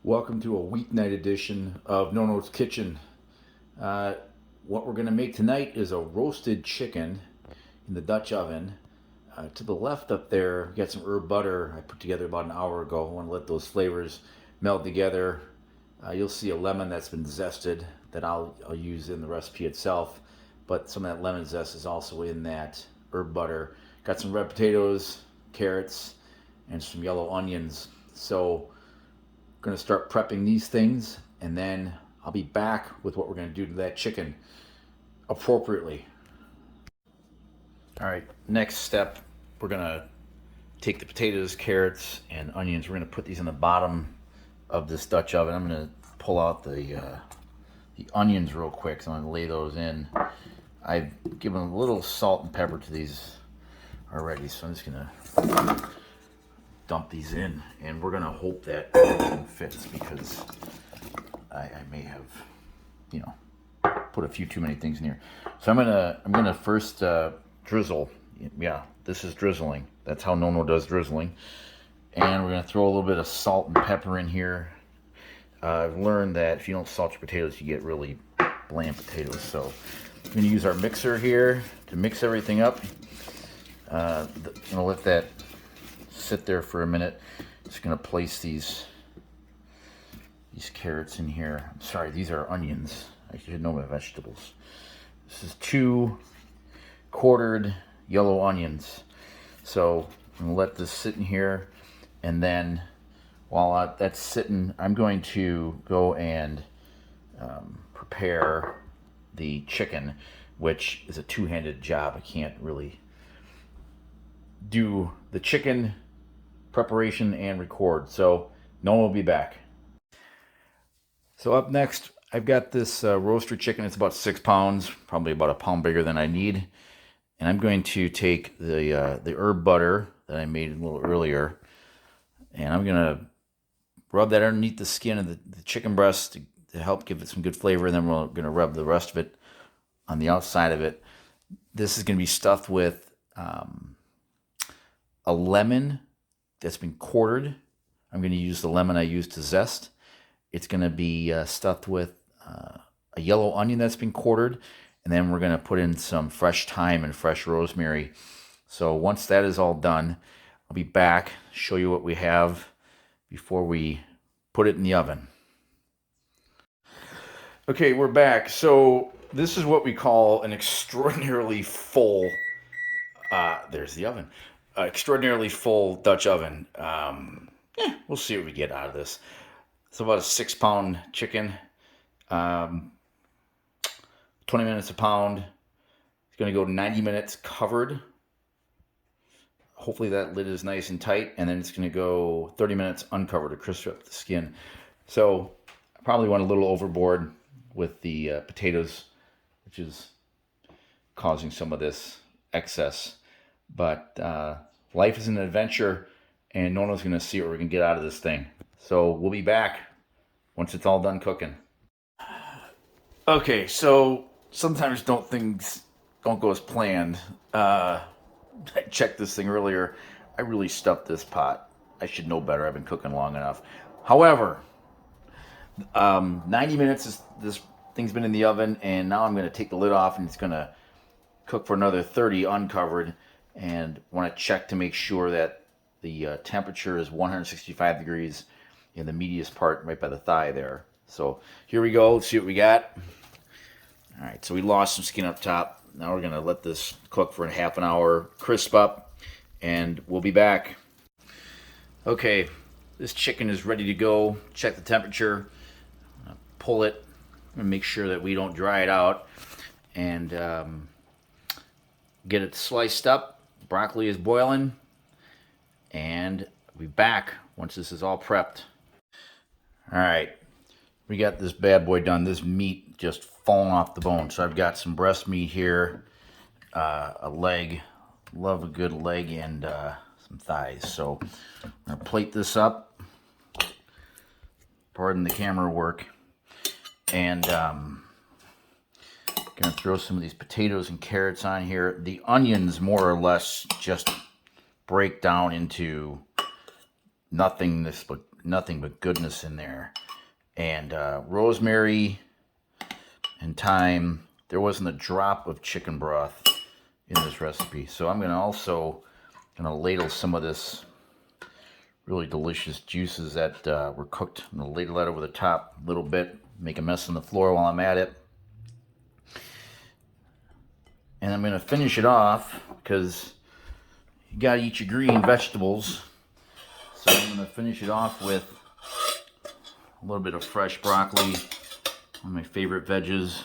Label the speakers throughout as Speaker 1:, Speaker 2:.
Speaker 1: Welcome to a weeknight edition of Nonno's Kitchen. What we're going to make tonight is a roasted chicken in the Dutch oven. To the left up there, we got some herb butter I put together about an hour ago. I want to let those flavors meld together. You'll see a lemon that's been zested that I'll use in the recipe itself, but some of that lemon zest is also in that herb butter. Got some red potatoes, carrots, and some yellow onions. So going to start prepping these things, and then I'll be back with what we're going to do to that chicken appropriately. All right, next step, we're going to take the potatoes, carrots, and onions. We're going to put these in the bottom of this Dutch oven. I'm going to pull out the onions real quick, so I'm going to lay those in. I've given a little salt and pepper to these already, so I'm just going to dump these in, and we're gonna hope that everything fits, because I may have, put a few too many things in here. So I'm gonna first drizzle. Yeah, this is drizzling. That's how Nonno does drizzling. And we're gonna throw a little bit of salt and pepper in here. I've learned that if you don't salt your potatoes, you get really bland potatoes. So I'm gonna use our mixer here to mix everything up. I'm gonna let that sit there for a minute. Just gonna place these carrots in here. I'm sorry, these are onions. I should know my vegetables. This is 2 quartered yellow onions. So I'm gonna let this sit in here, and then while that's sitting, I'm going to go and prepare the chicken, which is a two-handed job. I can't really do the chicken preparation and record. So Nonno will be back. So up next, I've got this roaster chicken. It's about 6 pounds, probably about a pound bigger than I need. And I'm going to take the herb butter that I made a little earlier, and I'm gonna rub that underneath the skin of the chicken breast to help give it some good flavor. And then we're gonna rub the rest of it on the outside of it. This is gonna be stuffed with a lemon that's been quartered. I'm going to use the lemon I used to zest. It's going to be stuffed with a yellow onion that's been quartered, and then we're going to put in some fresh thyme and fresh rosemary. So once that is all done, I'll be back, show you what we have before we put it in the oven. Okay, we're back. So this is what we call an extraordinarily full, there's the oven. Extraordinarily full Dutch oven. We'll see what we get out of this. It's about a 6-pound chicken. 20 minutes a pound. It's going to go 90 minutes covered. Hopefully that lid is nice and tight. And then it's going to go 30 minutes uncovered to crisp up the skin. So I probably went a little overboard with the potatoes, which is causing some of this excess. But life is an adventure, and Nonno's going to see what we're going to get out of this thing. So we'll be back once it's all done cooking. Okay, so sometimes things don't go as planned. I checked this thing earlier. I really stuffed this pot. I should know better. I've been cooking long enough. However, 90 minutes this thing's been in the oven, and now I'm going to take the lid off, and it's going to cook for another 30 uncovered. And want to check to make sure that the temperature is 165 degrees in the meatiest part right by the thigh there. So here we go. Let's see what we got. All right, so we lost some skin up top. Now we're going to let this cook for a half an hour, crisp up, and we'll be back. Okay, this chicken is ready to go. Check the temperature. Pull it and make sure that we don't dry it out. And get it sliced up. Broccoli is boiling, and we'll be back once this is all prepped. All right, we got this bad boy done. This meat just falling off the bone. So I've got some breast meat here, a leg. Love a good leg, and some thighs. So I'm gonna plate this up. Pardon the camera work, and gonna throw some of these potatoes and carrots on here. The onions more or less just break down into nothingness but nothing but goodness in there. And rosemary and thyme. There wasn't a drop of chicken broth in this recipe. So I'm gonna ladle some of this really delicious juices that were cooked. I'm gonna ladle that over the top a little bit, make a mess on the floor while I'm at it. And I'm gonna finish it off because you gotta eat your green vegetables. So I'm gonna finish it off with a little bit of fresh broccoli, one of my favorite veggies.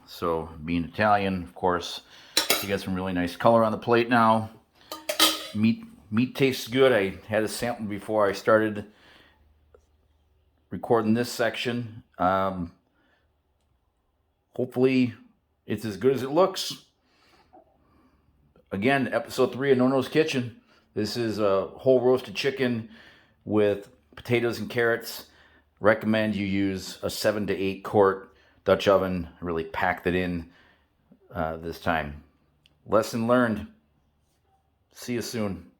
Speaker 1: So being Italian, of course, you got some really nice color on the plate now. Meat tastes good. I had a sample before I started recording this section. Hopefully it's as good as it looks. Again, episode 3 of Nonno's Kitchen. This is a whole roasted chicken with potatoes and carrots. Recommend you use a 7 to 8 quart Dutch oven. Really packed it in this time. Lesson learned. See you soon.